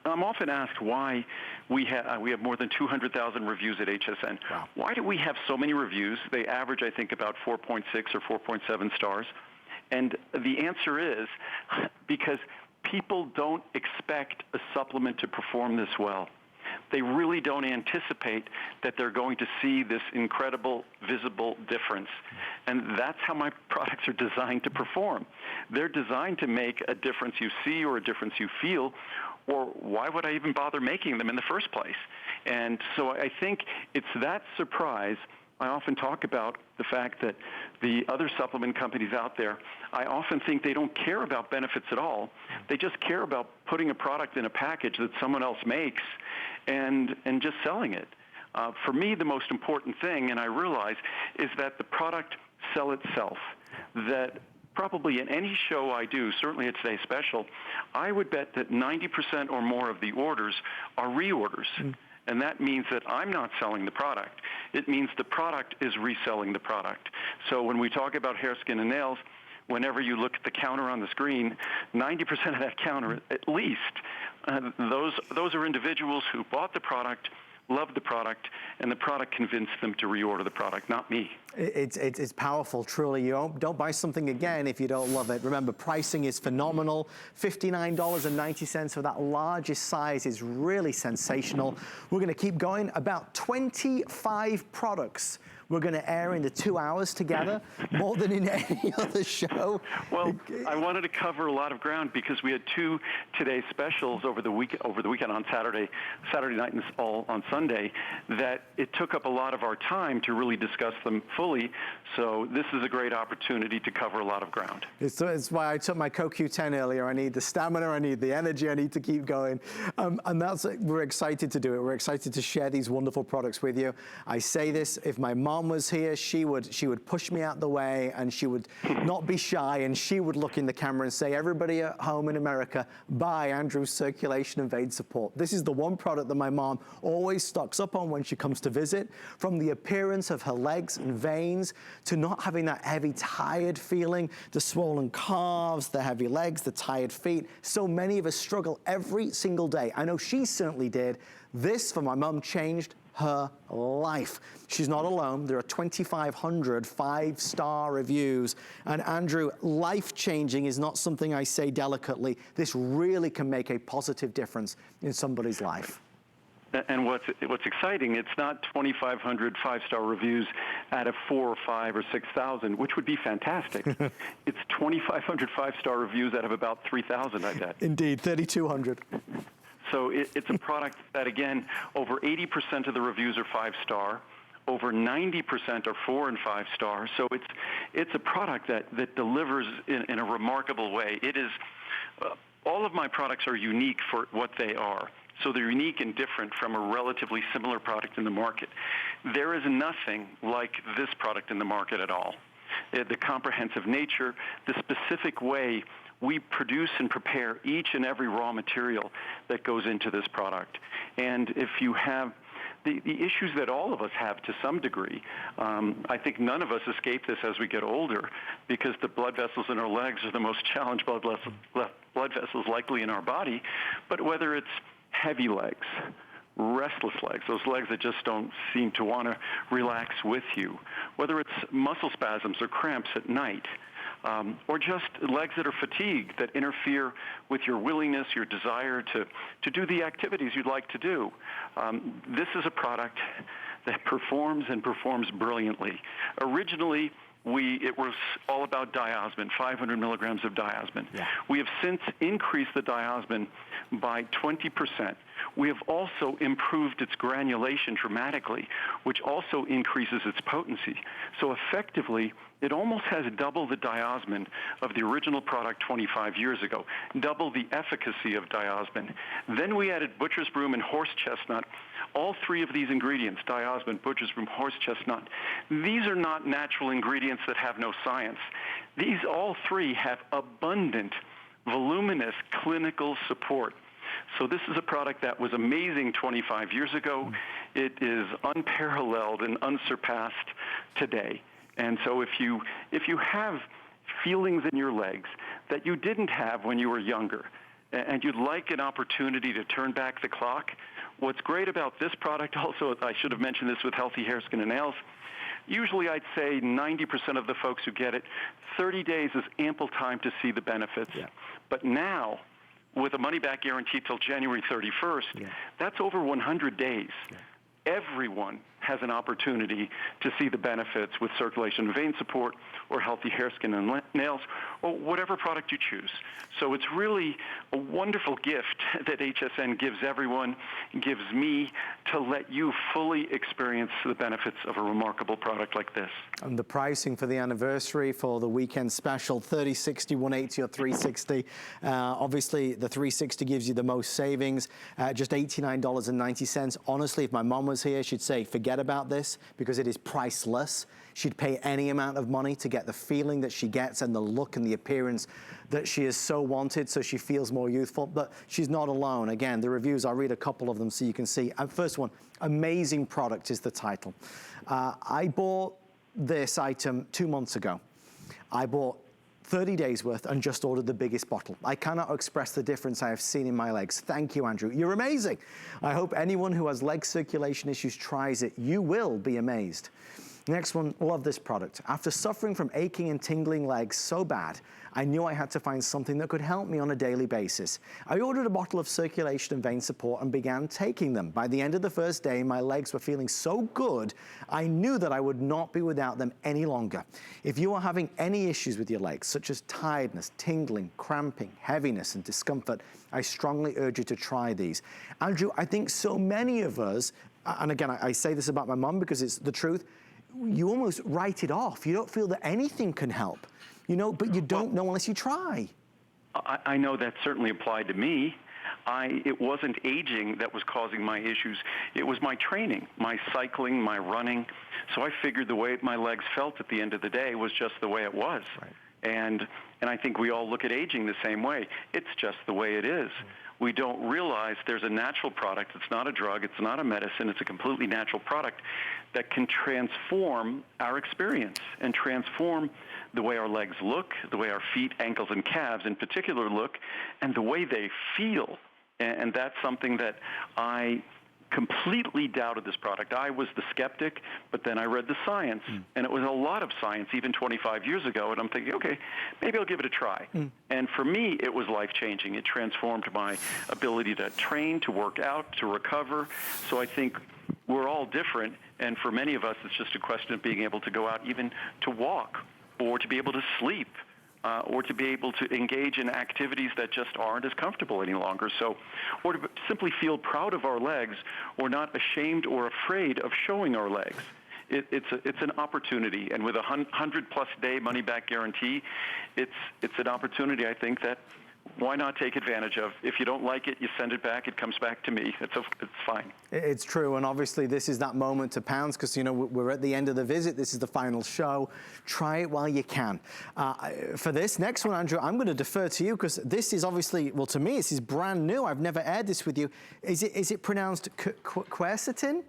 I'm often asked why we have more than 200,000 reviews at HSN. Wow. Why do we have so many reviews? They average, I think, about 4.6 or 4.7 stars, and the answer is because people don't expect a supplement to perform this well. They really don't anticipate that they're going to see this incredible visible difference. And that's how my products are designed to perform. They're designed to make a difference you see or a difference you feel, or why would I even bother making them in the first place? And so I think it's that surprise. I often talk about the fact that the other supplement companies out there, I often think they don't care about benefits at all. They just care about putting a product in a package that someone else makes and just selling it. For me, the most important thing, and I realize, is that the product sell itself. That probably in any show I do, certainly at Today Special, I would bet that 90% or more of the orders are reorders. And that means that I'm not selling the product. It means the product is reselling the product. So when we talk about hair, skin, and nails, whenever you look at the counter on the screen, 90% of that counter, at least, those are individuals who bought the product, loved the product, and the product convinced them to reorder the product, not me. It's powerful, truly. You don't buy something again if you don't love it. Remember, pricing is phenomenal. $59.90 for that largest size is really sensational. We're going to keep going. About 25 products we're going to air in the 2 hours together, more than in any other show. Well, I wanted to cover a lot of ground because we had two Today Specials over the weekend on Saturday night and all on Sunday, that it took up a lot of our time to really discuss them fully. So this is a great opportunity to cover a lot of ground. It's why I took my CoQ10 earlier. I need the stamina, I need the energy, I need to keep going. And we're excited to do it. We're excited to share these wonderful products with you. I say this, if my mom was here, she would push me out the way, and she would not be shy, and she would look in the camera and say, everybody at home in America, buy Andrew's Circulation and Vein Support. This is the one product that my mom always stocks up on when she comes to visit, from the appearance of her legs and veins to not having that heavy, tired feeling, the swollen calves, the heavy legs, the tired feet. So many of us struggle every single day. I know she certainly did. This, for my mom, changed her life. She's not alone. There are 2,500 five-star reviews. And Andrew, life-changing is not something I say delicately. This really can make a positive difference in somebody's life. And what's exciting, it's not 2,500 five-star reviews out of 4 or 5 or 6,000, which would be fantastic. It's 2,500 five-star reviews out of about 3,000, I bet. Indeed, 3,200. So it's a product that, again, over 80% of the reviews are 5-star. Over 90% are 4 and 5 stars. So it's a product that delivers in a remarkable way. It is all of my products are unique for what they are. So they're unique and different from a relatively similar product in the market. There is nothing like this product in the market at all. The comprehensive nature, the specific way we produce and prepare each and every raw material that goes into this product. And if you have the issues that all of us have to some degree, I think none of us escape this as we get older, because the blood vessels in our legs are the most challenged blood vessels likely in our body. But whether it's heavy legs, restless legs, those legs that just don't seem to want to relax with you, whether it's muscle spasms or cramps at night, or just legs that are fatigued, that interfere with your willingness, your desire to do the activities you'd like to do. This is a product that performs and performs brilliantly. Originally, it was all about diosmin, 500 milligrams of diosmin. Yeah. We have since increased the diosmin by 20%. We have also improved its granulation dramatically, which also increases its potency. So effectively, it almost has double the diosmin of the original product 25 years ago, double the efficacy of diosmin. Then we added butcher's broom and horse chestnut. All three of these ingredients, diosmin, butcher's broom, horse chestnut, these are not natural ingredients that have no science. These all three have abundant, voluminous clinical support. So this is a product that was amazing 25 years ago. It is unparalleled and unsurpassed today. And so if you feelings in your legs that you didn't have when you were younger, and you'd like an opportunity to turn back the clock, what's great about this product also, I should have mentioned this with Healthy Hair, Skin, and Nails, usually I'd say 90% of the folks who get it, 30 days is ample time to see the benefits. Yeah. But now, with a money-back guarantee till January 31st, that's over 100 days. Yeah. Everyone has an opportunity to see the benefits with circulation and vein support or Healthy Hair, Skin, and Nails, or whatever product you choose. So it's really a wonderful gift that HSN gives everyone, gives me, to let you fully experience the benefits of a remarkable product like this. And the pricing for the anniversary for the weekend special, 30, 60, 180 or 360. Obviously, the 360 gives you the most savings, just $89.90. Honestly, if my mom was here, she'd say, forget about this, because it is priceless. She'd pay any amount of money to get the feeling that she gets and the look and the appearance that she has so wanted, so she feels more youthful. But she's not alone. Again, the reviews, I'll read a couple of them so you can see. First one, amazing product is the title. I bought this item 2 months ago. I bought 30 days worth and just ordered the biggest bottle. I cannot express the difference I have seen in my legs. Thank you, Andrew. You're amazing. I hope anyone who has leg circulation issues tries it. You will be amazed. Next one, love this product. After suffering from aching and tingling legs so bad, I knew I had to find something that could help me on a daily basis. I ordered a bottle of circulation and vein support and began taking them. By the end of the first day, my legs were feeling so good, I knew that I would not be without them any longer. If you are having any issues with your legs, such as tiredness, tingling, cramping, heaviness, and discomfort, I strongly urge you to try these. Andrew, I think so many of us, and again, I say this about my mum because it's the truth, you almost write it off. You don't feel that anything can help, you know, but you don't know unless you try. I know that certainly applied to me. It wasn't aging that was causing my issues. It was my training, my cycling, my running. So I figured the way my legs felt at the end of the day was just the way it was. Right. And I think we all look at aging the same way. It's just the way it is. We don't realize there's a natural product. It's not a drug. It's not a medicine. It's a completely natural product that can transform our experience and transform the way our legs look, the way our feet, ankles, and calves in particular look, and the way they feel. And that's something that I completely doubted this product. I was the skeptic, but then I read the science, and it was a lot of science even 25 years ago, and I'm thinking, okay, maybe I'll give it a try. And for me, it was life-changing. It transformed my ability to train, to work out, to recover. So I think we're all different, and for many of us, it's just a question of being able to go out even to walk or to be able to sleep. Or to be able to engage in activities that just aren't as comfortable any longer. So, or to simply feel proud of our legs, or not ashamed or afraid of showing our legs. It's an opportunity, and with a 100-plus day money-back guarantee, it's an opportunity, I think, that why not take advantage of? If you don't like it, you send it back. It comes back to me. It's fine. It's true, and obviously this is that moment to pounce because, you know, we're at the end of the visit. This is the final show. Try it while you can. For this next one, Andrew, I'm going to defer to you because this is obviously, well, to me, this is brand new. I've never aired this with you. Is it pronounced quercetin?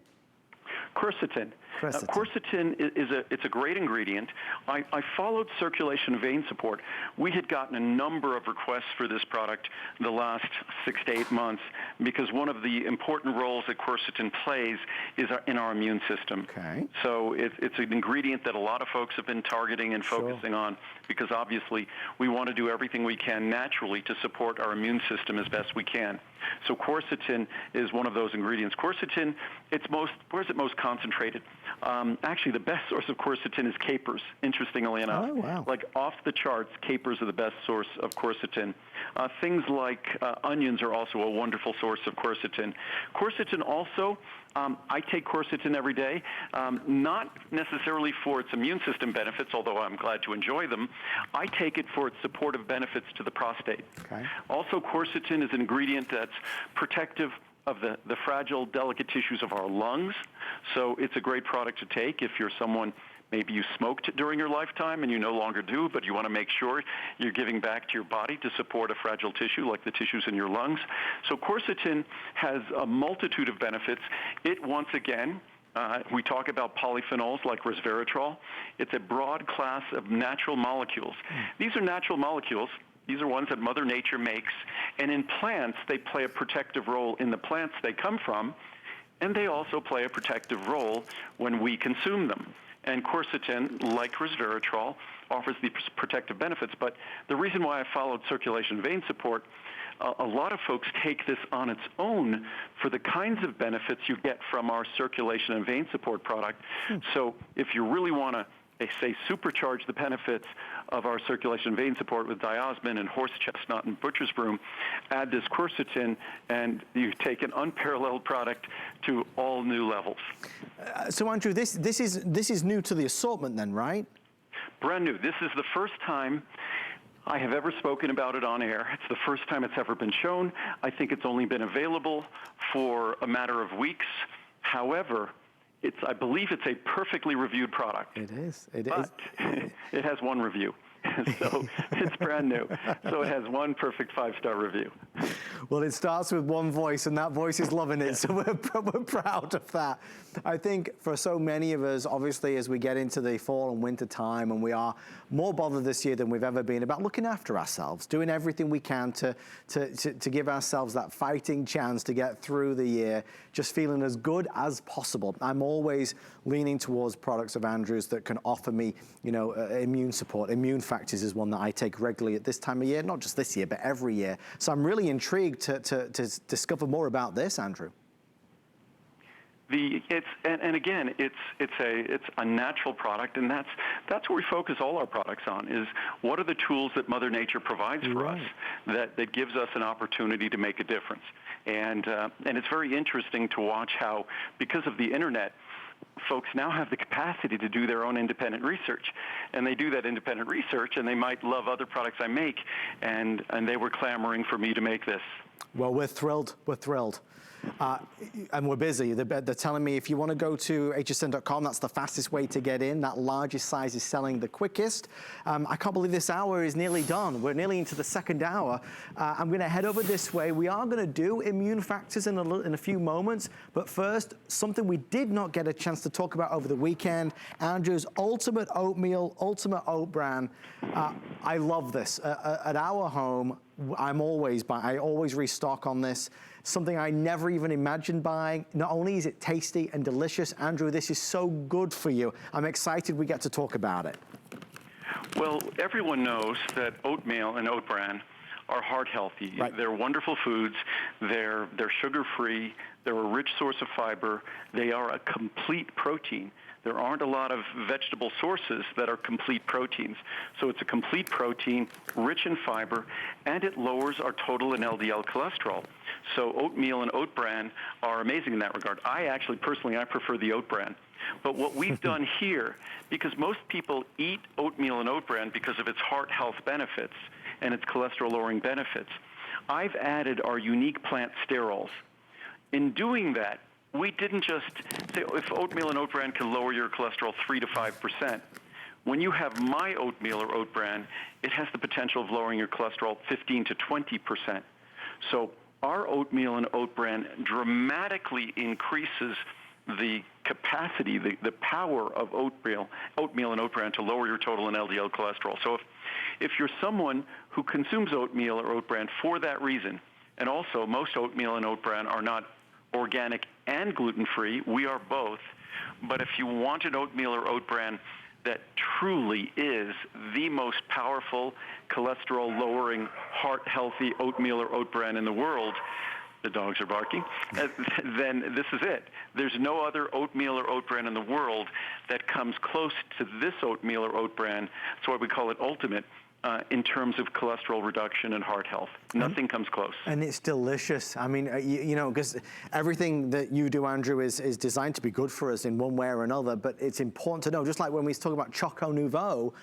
Quercetin. Quercetin it's a great ingredient. I followed circulation vein support. We had gotten a number of requests for this product the last 6 to 8 months because one of the important roles that quercetin plays is in our immune system. Okay. So it's an ingredient that a lot of folks have been targeting and focusing on because obviously we want to do everything we can naturally to support our immune system as best we can. So quercetin is one of those ingredients. Quercetin, where's it most concentrated? Actually, the best source of quercetin is capers, interestingly enough. Oh, wow. Like off the charts, capers are the best source of quercetin. Things like onions are also a wonderful source of quercetin. Quercetin also, I take quercetin every day, not necessarily for its immune system benefits, although I'm glad to enjoy them. I take it for its supportive benefits to the prostate. Okay. Also, quercetin is an ingredient that's protective of the fragile, delicate tissues of our lungs. So it's a great product to take if you're someone, maybe you smoked during your lifetime and you no longer do, but you want to make sure you're giving back to your body to support a fragile tissue like the tissues in your lungs. So quercetin has a multitude of benefits. It, once again, We talk about polyphenols like resveratrol. It's a broad class of natural molecules. These are natural molecules. These are ones that Mother Nature makes. And in plants, they play a protective role in the plants they come from, and they also play a protective role when we consume them. And quercetin, like resveratrol, offers these protective benefits. But the reason why I followed circulation vein support, a lot of folks take this on its own for the kinds of benefits you get from our circulation and vein support product. So if you really want to, say, supercharge the benefits of our circulation vein support with diosmin and horse chestnut and butcher's broom, add this quercetin, and you take an unparalleled product to all new levels. So Andrew, this is new to the assortment then, right? Brand new. This is the first time I have ever spoken about it on air. It's the first time it's ever been shown. I think it's only been available for a matter of weeks. However, I believe it's a perfectly reviewed product. It is. But it has one review. So it's brand new. So it has one perfect 5-star review. Well, it starts with one voice, and that voice is loving it, so we're proud of that. I think for so many of us, obviously, as we get into the fall and winter time, and we are more bothered this year than we've ever been about looking after ourselves, doing everything we can to give ourselves that fighting chance to get through the year, just feeling as good as possible. I'm always leaning towards products of Andrew's that can offer me, immune support. Immune Factors is one that I take regularly at this time of year, not just this year, but every year. So I'm really intrigued to discover more about this, Andrew. Again, it's a natural product, and that's where we focus all our products on, is what are the tools that Mother Nature provides for us that gives us an opportunity to make a difference. And it's very interesting to watch how, because of the internet, folks now have the capacity to do their own independent research. And they do that independent research, and they might love other products I make, and they were clamoring for me to make this. Well, we're thrilled. We're thrilled. And we're busy. They're telling me if you want to go to hsn.com, that's the fastest way to get in. That largest size is selling the quickest. I can't believe this hour is nearly done. We're nearly into the second hour. I'm going to head over this way. We are going to do Immune Factors in a few moments. But first, something we did not get a chance to talk about over the weekend, Andrew's Ultimate Oatmeal, Ultimate Oat Bran. I love this. At our home, I always restock on this. Something I never even imagined buying. Not only is it tasty and delicious, Andrew, this is so good for you. I'm excited we get to talk about it. Well, everyone knows that oatmeal and oat bran are heart healthy. Right. They're wonderful foods. They're sugar-free. They're a rich source of fiber. They are a complete protein. There aren't a lot of vegetable sources that are complete proteins. So it's a complete protein, rich in fiber, and it lowers our total and LDL cholesterol. So oatmeal and oat bran are amazing in that regard. Personally, I prefer the oat bran. But what we've done here, because most people eat oatmeal and oat bran because of its heart health benefits and its cholesterol-lowering benefits, I've added our unique plant sterols. In doing that, we didn't just say, if oatmeal and oat bran can lower your cholesterol 3 to 5%. When you have my oatmeal or oat bran, it has the potential of lowering your cholesterol 15 to 20%. So our oatmeal and oat bran dramatically increases the capacity, the power of oatmeal and oat bran to lower your total and LDL cholesterol. So if you're someone who consumes oatmeal or oat bran for that reason, and also most oatmeal and oat bran are not organic and gluten-free. We are both. But if you want an oatmeal or oat bran that truly is the most powerful cholesterol-lowering, heart-healthy oatmeal or oat bran in the world, the dogs are barking, then this is it. There's no other oatmeal or oat bran in the world that comes close to this oatmeal or oat bran. That's why we call it ultimate. In terms of cholesterol reduction and heart health. Nothing comes close. And it's delicious. I mean, because everything that you do, Andrew, is designed to be good for us in one way or another, but it's important to know, just like when we talk about Choco Nouveau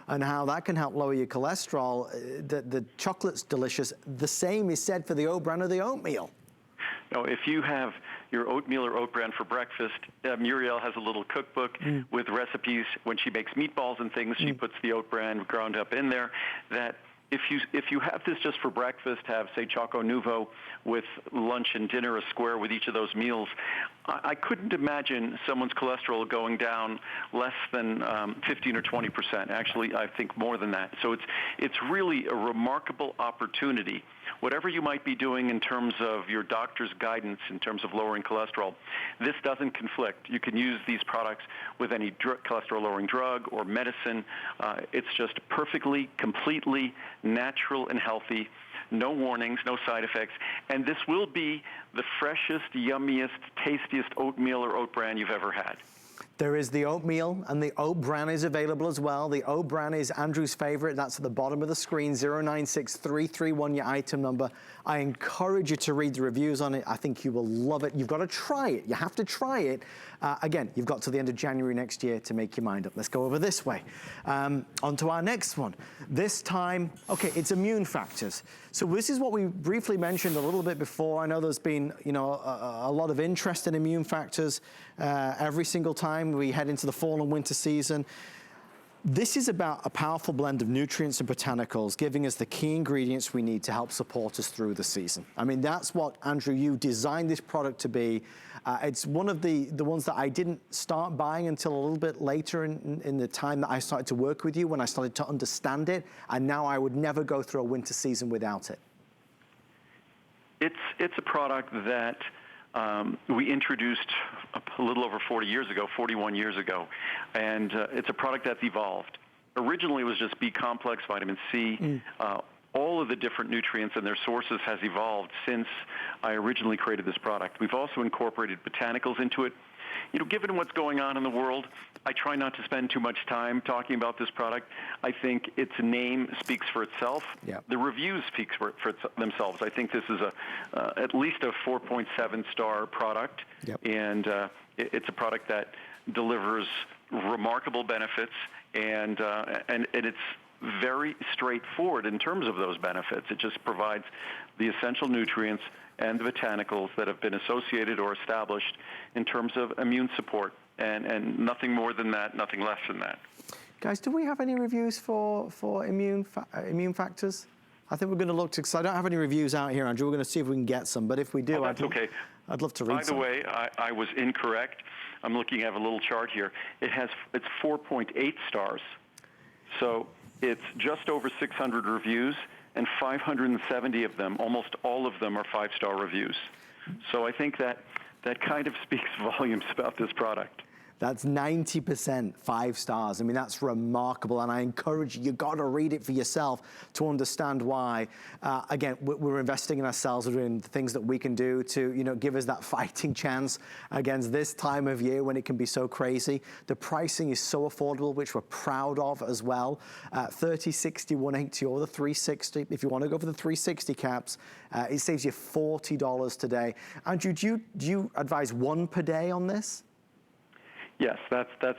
and how that can help lower your cholesterol, the chocolate's delicious. The same is said for the oat bran or the oatmeal. No, if you have your oatmeal or oat bran for breakfast, Muriel has a little cookbook with recipes. When she makes meatballs and things, she puts the oat bran ground up in there. That if you have this just for breakfast, have, say, Choco Nouveau with lunch and dinner, a square with each of those meals, I couldn't imagine someone's cholesterol going down less than 15 or 20%. Actually, I think more than that. So it's really a remarkable opportunity. Whatever you might be doing in terms of your doctor's guidance in terms of lowering cholesterol, this doesn't conflict. You can use these products with any cholesterol-lowering drug or medicine. It's just perfectly, completely natural and healthy. No warnings, no side effects. And this will be the freshest, yummiest, tastiest oatmeal or oat bran you've ever had. There is the oatmeal, and the oat bran is available as well. The oat bran is Andrew's favorite. That's at the bottom of the screen, 096331, your item number. I encourage you to read the reviews on it. I think you will love it. You've got to try it. You have to try it. Again, you've got to the end of January next year to make your mind up. Let's go over this way. On to our next one. This time, okay, it's immune factors. So this is what we briefly mentioned a little bit before. I know there's been, you know, a lot of interest in immune factors every single time we head into the fall and winter season. This is about a powerful blend of nutrients and botanicals, giving us the key ingredients we need to help support us through the season. I mean, that's what, Andrew, you designed this product to be. It's one of the ones that I didn't start buying until a little bit later in the time that I started to work with you, when I started to understand it, and now I would never go through a winter season without it. It's a product that we introduced a little over 40 years ago, 41 years ago, and it's a product that's evolved. Originally, it was just B complex, vitamin C. All of the different nutrients and their sources has evolved since I originally created this product. We've also incorporated botanicals into it. You know, given what's going on in the world, I try not to spend too much time talking about this product. I think its name speaks for itself. Yep. The reviews speak for themselves. I think this is at least a 4.7-star product. Yep. And it's a product that delivers remarkable benefits, and it's very straightforward in terms of those benefits. It just provides the essential nutrients and the botanicals that have been associated or established in terms of immune support, and nothing more than that, nothing less than that. Guys, do we have any reviews for immune factors? I think we're going to look to, because I don't have any reviews out here, Andrew. We're going to see if we can get some, but if we do, that's okay. I'd love to read some. By the way, I was incorrect. I'm looking at a little chart here. It's 4.8 stars. So it's just over 600 reviews, and 570 of them, almost all of them, are 5-star reviews. So I think that kind of speaks volumes about this product. That's 90% 5 stars. I mean, that's remarkable, and I encourage you, you've got to read it for yourself to understand why. Again, we're investing in ourselves. We're doing the things that we can do to, you know, give us that fighting chance against this time of year when it can be so crazy. The pricing is so affordable, which we're proud of as well. 30, 60, 180, or the 360. If you want to go for the 360 caps, it saves you $40 today. Andrew, do you advise one per day on this? Yes, that's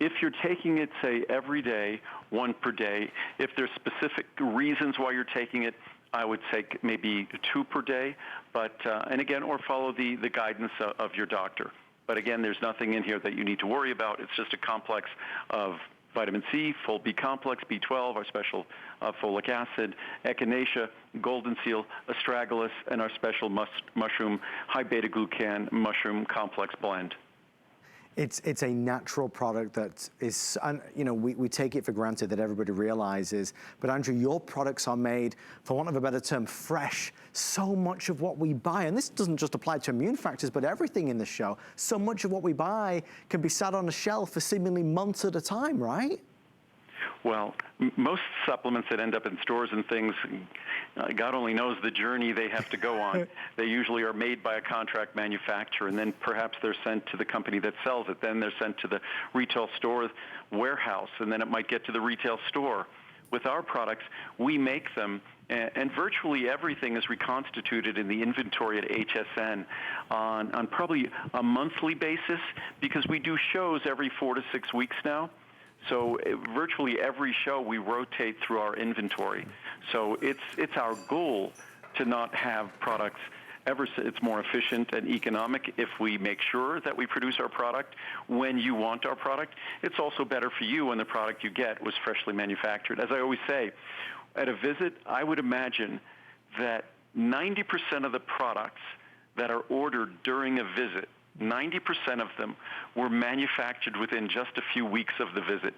if you're taking it, say, every day, one per day. If there's specific reasons why you're taking it, I would take maybe 2 per day. But and again, or follow the guidance of your doctor. But again, there's nothing in here that you need to worry about. It's just a complex of vitamin C, full B complex, B12, our special folic acid, echinacea, golden seal, astragalus, and our special mushroom, high beta-glucan mushroom complex blend. It's a natural product that is, you know, we take it for granted that everybody realizes, but Andrew, your products are made, for want of a better term, fresh. So much of what we buy, and this doesn't just apply to immune factors, but everything in the show, so much of what we buy can be sat on a shelf for seemingly months at a time, right? Well, most supplements that end up in stores and things, God only knows the journey they have to go on. They usually are made by a contract manufacturer, and then perhaps they're sent to the company that sells it. Then they're sent to the retail store warehouse, and then it might get to the retail store. With our products, we make them, and virtually everything is reconstituted in the inventory at HSN on probably a monthly basis, because we do shows every 4 to 6 weeks now. So virtually every show we rotate through our inventory. So it's our goal to not have products ever. It's more efficient and economic if we make sure that we produce our product when you want our product. It's also better for you when the product you get was freshly manufactured. As I always say, at a visit, I would imagine that 90% of the products that are ordered during a visit, 90% of them were manufactured within just a few weeks of the visit.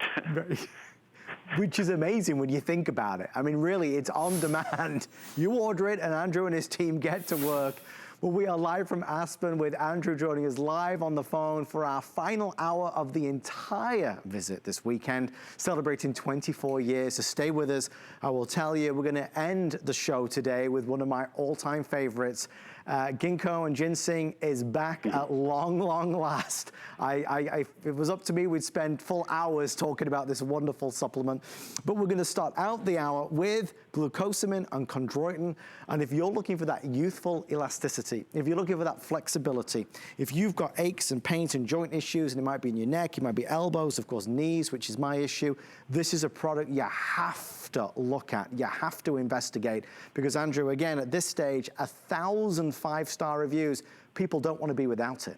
Which is amazing when you think about it. I mean, really, it's on demand. You order it and Andrew and his team get to work. Well, we are live from Aspen with Andrew joining us live on the phone for our final hour of the entire visit this weekend, celebrating 24 years. So stay with us. I will tell you, we're going to end the show today with one of my all-time favorites. Ginkgo and ginseng is back at long, long last. If it was up to me, we'd spend full hours talking about this wonderful supplement. But we're going to start out the hour with glucosamine and chondroitin. And if you're looking for that youthful elasticity, if you're looking for that flexibility, if you've got aches and pains and joint issues, and it might be in your neck, it might be elbows, of course, knees, which is my issue, this is a product you have to look at. You have to investigate. Because, Andrew, again, at this stage, 1,000 5-star reviews, people don't want to be without it.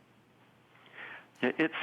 It's